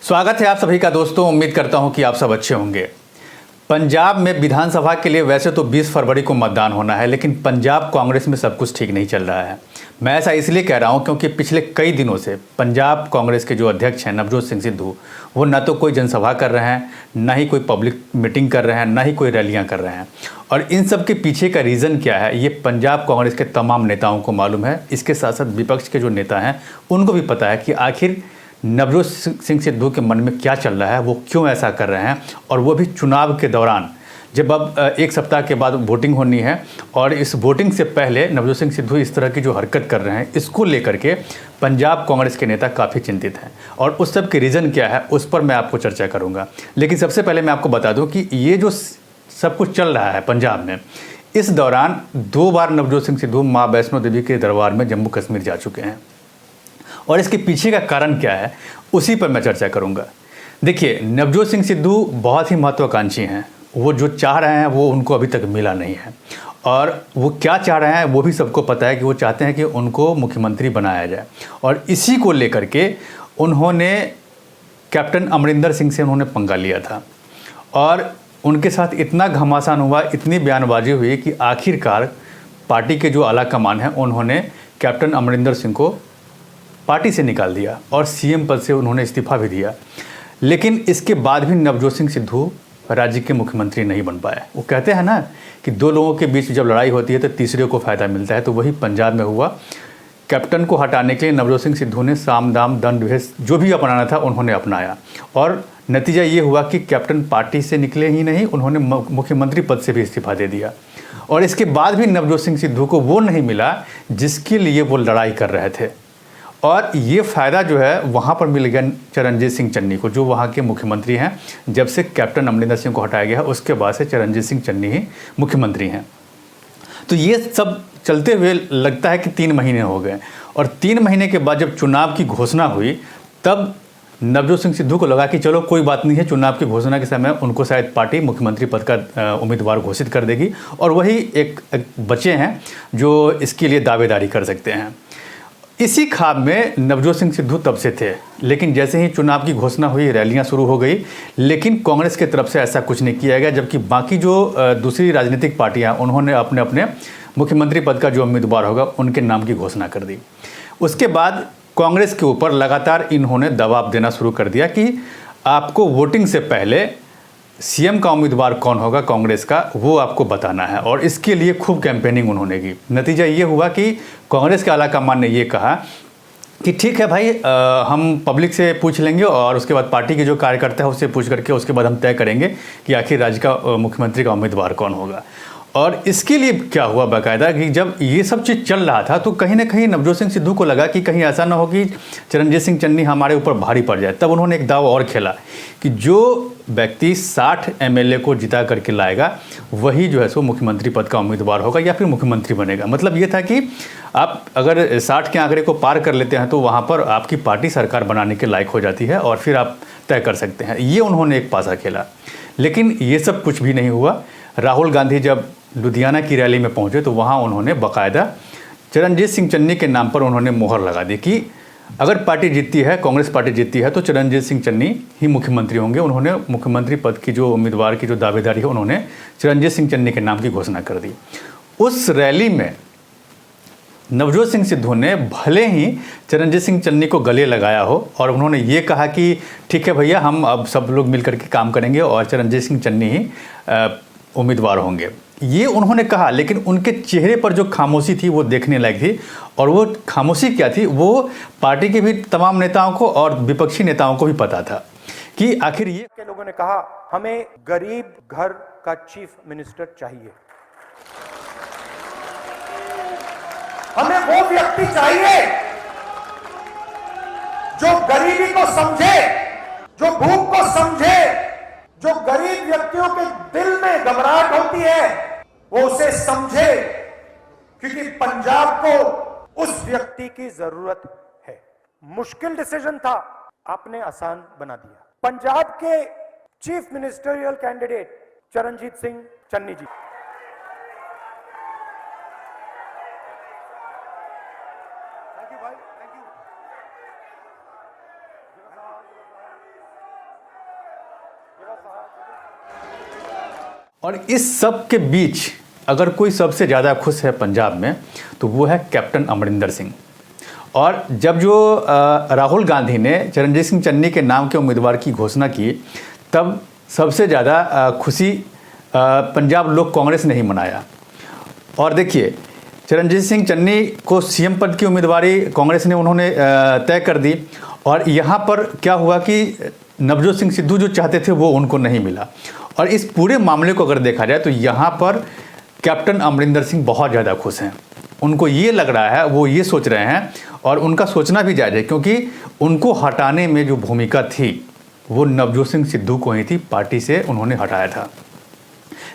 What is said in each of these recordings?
स्वागत है आप सभी का दोस्तों। उम्मीद करता हूं कि आप सब अच्छे होंगे। पंजाब में विधानसभा के लिए वैसे तो 20 फरवरी को मतदान होना है, लेकिन पंजाब कांग्रेस में सब कुछ ठीक नहीं चल रहा है। मैं ऐसा इसलिए कह रहा हूं क्योंकि पिछले कई दिनों से पंजाब कांग्रेस के जो अध्यक्ष हैं नवजोत सिंह सिद्धू, वो न तो कोई जनसभा कर रहे हैं, ना ही कोई पब्लिक मीटिंग कर रहे हैं, ना ही कोई रैलियाँ कर रहे हैं। और इन सब के पीछे का रीज़न क्या है, ये पंजाब कांग्रेस के तमाम नेताओं को मालूम है। इसके साथ साथ विपक्ष के जो नेता हैं उनको भी पता है कि आखिर नवजोत सिंह सिद्धू के मन में क्या चल रहा है, वो क्यों ऐसा कर रहे हैं, और वो भी चुनाव के दौरान, जब अब एक सप्ताह के बाद वोटिंग होनी है और इस वोटिंग से पहले नवजोत सिंह सिद्धू इस तरह की जो हरकत कर रहे हैं, इसको लेकर के पंजाब कांग्रेस के नेता काफ़ी चिंतित हैं। और उस सब के रीज़न क्या है उस पर मैं आपको चर्चा करूँगा। लेकिन सबसे पहले मैं आपको बता दूँ कि ये जो सब कुछ चल रहा है पंजाब में, इस दौरान 2 बार नवजोत सिंह सिद्धू माँ वैष्णो देवी के दरबार में जम्मू कश्मीर जा चुके हैं। और इसके पीछे का कारण क्या है उसी पर मैं चर्चा करूंगा। देखिए, नवजोत सिंह सिद्धू बहुत ही महत्वाकांक्षी हैं। वो जो चाह रहे हैं वो उनको अभी तक मिला नहीं है, और वो क्या चाह रहे हैं वो भी सबको पता है कि वो चाहते हैं कि उनको मुख्यमंत्री बनाया जाए। और इसी को लेकर के उन्होंने कैप्टन अमरिंदर सिंह से उन्होंने पंगा लिया था, और उनके साथ इतना घमासान हुआ, इतनी बयानबाजी हुई कि आखिरकार पार्टी के जो आला कमान है उन्होंने कैप्टन अमरिंदर सिंह को पार्टी से निकाल दिया और सीएम पद से उन्होंने इस्तीफा भी दिया। लेकिन इसके बाद भी नवजोत सिंह सिद्धू राज्य के मुख्यमंत्री नहीं बन पाए। वो कहते हैं ना कि 2 लोगों के बीच जब लड़ाई होती है तो तीसरे को फ़ायदा मिलता है, तो वही पंजाब में हुआ। कैप्टन को हटाने के लिए नवजोत सिंह सिद्धू ने साम दाम दंड भेद जो भी अपनाना था उन्होंने अपनाया, और नतीजा ये हुआ कि कैप्टन पार्टी से निकले ही नहीं, उन्होंने मुख्यमंत्री पद से भी इस्तीफा दे दिया। और इसके बाद भी नवजोत सिंह सिद्धू को वो नहीं मिला जिसके लिए वो लड़ाई कर रहे थे। और ये फ़ायदा जो है वहाँ पर मिल गया चरणजीत सिंह चन्नी को, जो वहाँ के मुख्यमंत्री हैं। जब से कैप्टन अमरिंदर सिंह को हटाया गया है उसके बाद से चरणजीत सिंह चन्नी ही मुख्यमंत्री हैं। तो ये सब चलते हुए लगता है कि 3 महीने हो गए, और 3 महीने के बाद जब चुनाव की घोषणा हुई तब नवजोत सिंह सिद्धू को लगा कि चलो कोई बात नहीं है, चुनाव की घोषणा के समय उनको शायद पार्टी मुख्यमंत्री पद का उम्मीदवार घोषित कर देगी, और वही एक बचे हैं जो इसके लिए दावेदारी कर सकते हैं। इसी खाब में नवजोत सिंह सिद्धू तब से थे, लेकिन जैसे ही चुनाव की घोषणा हुई रैलियां शुरू हो गई, लेकिन कांग्रेस की तरफ से ऐसा कुछ नहीं किया गया। जबकि बाकी जो दूसरी राजनीतिक पार्टियां उन्होंने अपने अपने मुख्यमंत्री पद का जो उम्मीदवार होगा उनके नाम की घोषणा कर दी। उसके बाद कांग्रेस के ऊपर लगातार इन्होंने दबाव देना शुरू कर दिया कि आपको वोटिंग से पहले सीएम का उम्मीदवार कौन होगा कांग्रेस का, वो आपको बताना है। और इसके लिए खूब कैंपेनिंग उन्होंने की। नतीजा ये हुआ कि कांग्रेस के आला कमान ने ये कहा कि ठीक है भाई, हम पब्लिक से पूछ लेंगे और उसके बाद पार्टी के जो कार्यकर्ता है उससे पूछ करके उसके बाद हम तय करेंगे कि आखिर राज्य का मुख्यमंत्री का उम्मीदवार कौन होगा। और इसके लिए क्या हुआ बाकायदा कि जब ये सब चीज़ चल रहा था तो कहीं ना कहीं नवजोत सिंह सिद्धू को लगा कि कहीं ऐसा ना हो कि चरणजीत सिंह चन्नी हमारे ऊपर भारी पड़ जाए। तब उन्होंने एक दाव और खेला कि जो व्यक्ति 60 एमएलए को जिता करके लाएगा वही जो है सो मुख्यमंत्री पद का उम्मीदवार होगा या फिर मुख्यमंत्री बनेगा। मतलब ये था कि आप अगर 60 के आंकड़े को पार कर लेते हैं तो वहाँ पर आपकी पार्टी सरकार बनाने के लायक हो जाती है और फिर आप तय कर सकते हैं। ये उन्होंने एक पासा खेला, लेकिन ये सब कुछ भी नहीं हुआ। राहुल गांधी जब लुधियाना की रैली में पहुंचे तो वहां उन्होंने बाकायदा चरणजीत सिंह चन्नी के नाम पर उन्होंने मोहर लगा दी कि अगर पार्टी जीतती है, कांग्रेस पार्टी जीतती है तो चरणजीत सिंह चन्नी ही मुख्यमंत्री होंगे। उन्होंने मुख्यमंत्री पद की जो उम्मीदवार की जो दावेदारी है उन्होंने चरणजीत सिंह चन्नी के नाम की घोषणा कर दी। उस रैली में नवजोत सिंह सिद्धू ने भले ही चरणजीत सिंह चन्नी को गले लगाया हो और उन्होंने ये कहा कि ठीक है भैया, हम अब सब लोग मिलकर के काम करेंगे और चरणजीत सिंह चन्नी ही उम्मीदवार होंगे, ये उन्होंने कहा। लेकिन उनके चेहरे पर जो खामोशी थी वो देखने लायक थी। और वो खामोशी क्या थी, वो पार्टी के भी तमाम नेताओं को और विपक्षी नेताओं को भी पता था कि आखिर ये के लोगों ने कहा हमें गरीब घर का चीफ मिनिस्टर चाहिए, हमें वो व्यक्ति चाहिए जो गरीबी को समझे, जो भूख को समझे, जो गरीब व्यक्तियों के दिल में घबराहट होती है वो उसे समझे, क्योंकि पंजाब को उस व्यक्ति की जरूरत है। मुश्किल डिसीजन था, आपने आसान बना दिया। पंजाब के chief ministerial candidate Charanjit Singh Channi ji, thank you भाई, थैंक यू। और इस सब के बीच अगर कोई सबसे ज़्यादा खुश है पंजाब में तो वो है कैप्टन अमरिंदर सिंह। और जब जो राहुल गांधी ने चरणजीत सिंह चन्नी के नाम के उम्मीदवार की घोषणा की तब सबसे ज़्यादा खुशी पंजाब लोक कांग्रेस ने ही मनाया। और देखिए चरणजीत सिंह चन्नी को सीएम पद की उम्मीदवारी कांग्रेस ने उन्होंने तय कर दी। और यहाँ पर क्या हुआ कि नवजोत सिंह सिद्धू जो चाहते थे वो उनको नहीं मिला। और इस पूरे मामले को अगर देखा जाए तो यहाँ पर कैप्टन अमरिंदर सिंह बहुत ज़्यादा खुश हैं। उनको ये लग रहा है, वो ये सोच रहे हैं और उनका सोचना भी जायज़ है, क्योंकि उनको हटाने में जो भूमिका थी वो नवजोत सिंह सिद्धू को ही थी, पार्टी से उन्होंने हटाया था।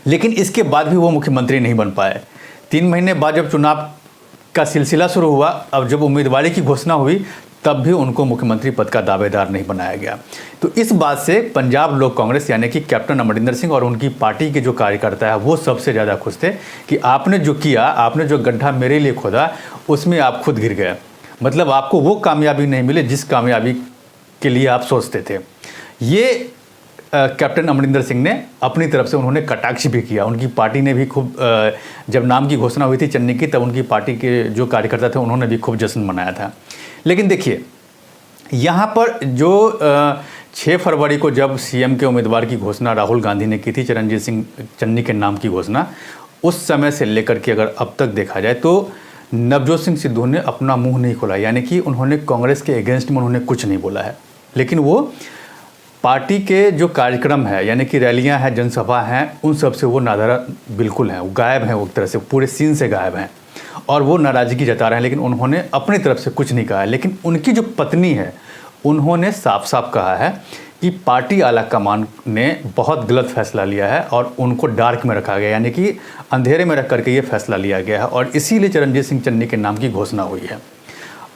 लेकिन इसके बाद भी वो मुख्यमंत्री नहीं बन पाए। 3 महीने बाद जब चुनाव का सिलसिला शुरू हुआ, अब जब उम्मीदवारी की घोषणा हुई तब भी उनको मुख्यमंत्री पद का दावेदार नहीं बनाया गया। तो इस बात से पंजाब लोक कांग्रेस यानी कि कैप्टन अमरिंदर सिंह और उनकी पार्टी के जो कार्यकर्ता है वो सबसे ज़्यादा खुश थे कि आपने जो किया, आपने जो गड्ढा मेरे लिए खोदा उसमें आप खुद गिर गए। मतलब आपको वो कामयाबी नहीं मिली जिस कामयाबी के लिए आप सोचते थे। ये कैप्टन अमरिंदर सिंह ने अपनी तरफ से उन्होंने कटाक्ष भी किया। उनकी पार्टी ने भी खूब, जब नाम की घोषणा हुई थी चन्नी की, तब उनकी पार्टी के जो कार्यकर्ता थे उन्होंने भी खूब जश्न मनाया था। लेकिन देखिए यहाँ पर जो 6 फरवरी को जब सीएम के उम्मीदवार की घोषणा राहुल गांधी ने की थी, चरणजीत सिंह चन्नी के नाम की घोषणा, उस समय से लेकर के अगर अब तक देखा जाए तो नवजोत सिंह सिद्धू ने अपना मुंह नहीं खोला, यानी कि उन्होंने कांग्रेस के अगेंस्ट में उन्होंने कुछ नहीं बोला है। लेकिन वो पार्टी के जो कार्यक्रम है यानी कि रैलियां हैं, जनसभा हैं, उन सब से वो नादारा बिल्कुल हैं, वो गायब हैं, वो एक तरह से पूरे सीन से गायब हैं और वो नाराज़गी जता रहे हैं। लेकिन उन्होंने अपनी तरफ से कुछ नहीं कहा है। लेकिन उनकी जो पत्नी है उन्होंने साफ साफ कहा है कि पार्टी आला कमान ने बहुत गलत फैसला लिया है और उनको डार्क में रखा गया, यानी कि अंधेरे में रख करके ये फैसला लिया गया है और इसीलिए चरणजीत सिंह चन्नी के नाम की घोषणा हुई है।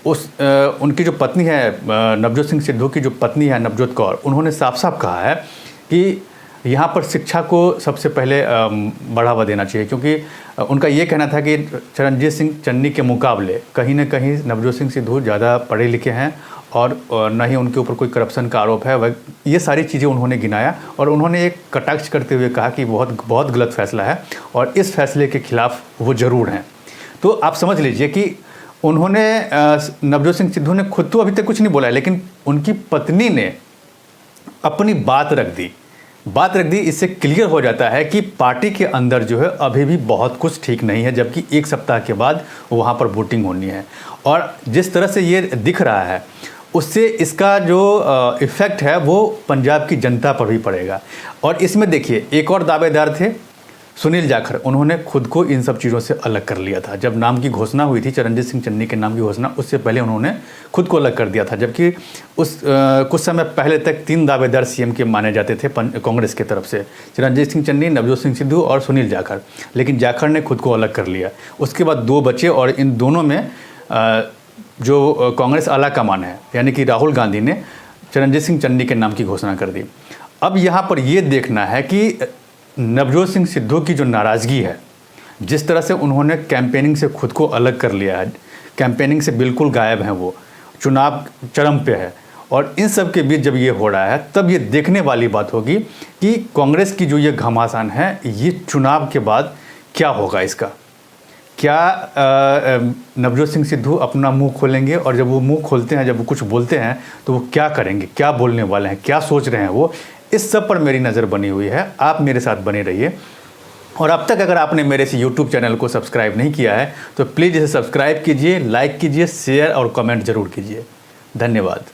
उनकी जो पत्नी है, नवजोत सिंह सिद्धू की जो पत्नी है नवजोत कौर, उन्होंने साफ साफ कहा है कि यहाँ पर शिक्षा को सबसे पहले बढ़ावा देना चाहिए, क्योंकि उनका ये कहना था कि चरणजीत सिंह चन्नी के मुकाबले कहीं ना कहीं नवजोत सिंह सिद्धू ज़्यादा पढ़े लिखे हैं और न ही उनके ऊपर कोई करप्शन का आरोप है। वह ये सारी चीज़ें उन्होंने गिनाया और उन्होंने एक कटाक्ष करते हुए कहा कि बहुत गलत फैसला है और इस फैसले के खिलाफ वो ज़रूर हैं। तो आप समझ लीजिए कि उन्होंने, नवजोत सिंह सिद्धू ने खुद तो अभी तक कुछ नहीं बोला है, लेकिन उनकी पत्नी ने अपनी बात रख दी। इससे क्लियर हो जाता है कि पार्टी के अंदर जो है अभी भी बहुत कुछ ठीक नहीं है, जबकि 1 सप्ताह के बाद वहाँ पर वोटिंग होनी है। और जिस तरह से ये दिख रहा है उससे इसका जो इफ़ेक्ट है वो पंजाब की जनता पर भी पड़ेगा। और इसमें देखिए एक और दावेदार थे सुनील जाखड़, उन्होंने खुद को इन सब चीज़ों से अलग कर लिया था। जब नाम की घोषणा हुई थी, चरणजीत सिंह चन्नी के नाम की घोषणा, उससे पहले उन्होंने खुद को अलग कर दिया था। जबकि कुछ समय पहले तक 3 दावेदार सीएम के माने जाते थे कांग्रेस की तरफ से, चरणजीत सिंह चन्नी, नवजोत सिंह सिद्धू और सुनील जाखड़। लेकिन जाखड़ ने खुद को अलग कर लिया। उसके बाद 2 बचे और इन दोनों में जो कांग्रेस आला कमान है यानी कि राहुल गांधी ने चरणजीत सिंह चन्नी के नाम की घोषणा कर दी। अब यहाँ पर ये देखना है कि नवजोत सिंह सिद्धू की जो नाराज़गी है, जिस तरह से उन्होंने कैंपेनिंग से खुद को अलग कर लिया है, कैंपेनिंग से बिल्कुल गायब हैं, वो चुनाव चरम पे है, और इन सब के बीच जब ये हो रहा है तब ये देखने वाली बात होगी कि कांग्रेस की जो ये घमासान है ये चुनाव के बाद क्या होगा। इसका क्या नवजोत सिंह सिद्धू अपना मुंह खोलेंगे, और जब वो मुंह खोलते हैं, जब वो कुछ बोलते हैं तो वो क्या करेंगे, क्या बोलने वाले हैं, क्या सोच रहे हैं वो, इस सब पर मेरी नज़र बनी हुई है। आप मेरे साथ बने रहिए। और अब तक अगर आपने मेरे इस YouTube चैनल को सब्सक्राइब नहीं किया है तो प्लीज़ इसे सब्सक्राइब कीजिए, लाइक कीजिए, शेयर और कमेंट ज़रूर कीजिए। धन्यवाद।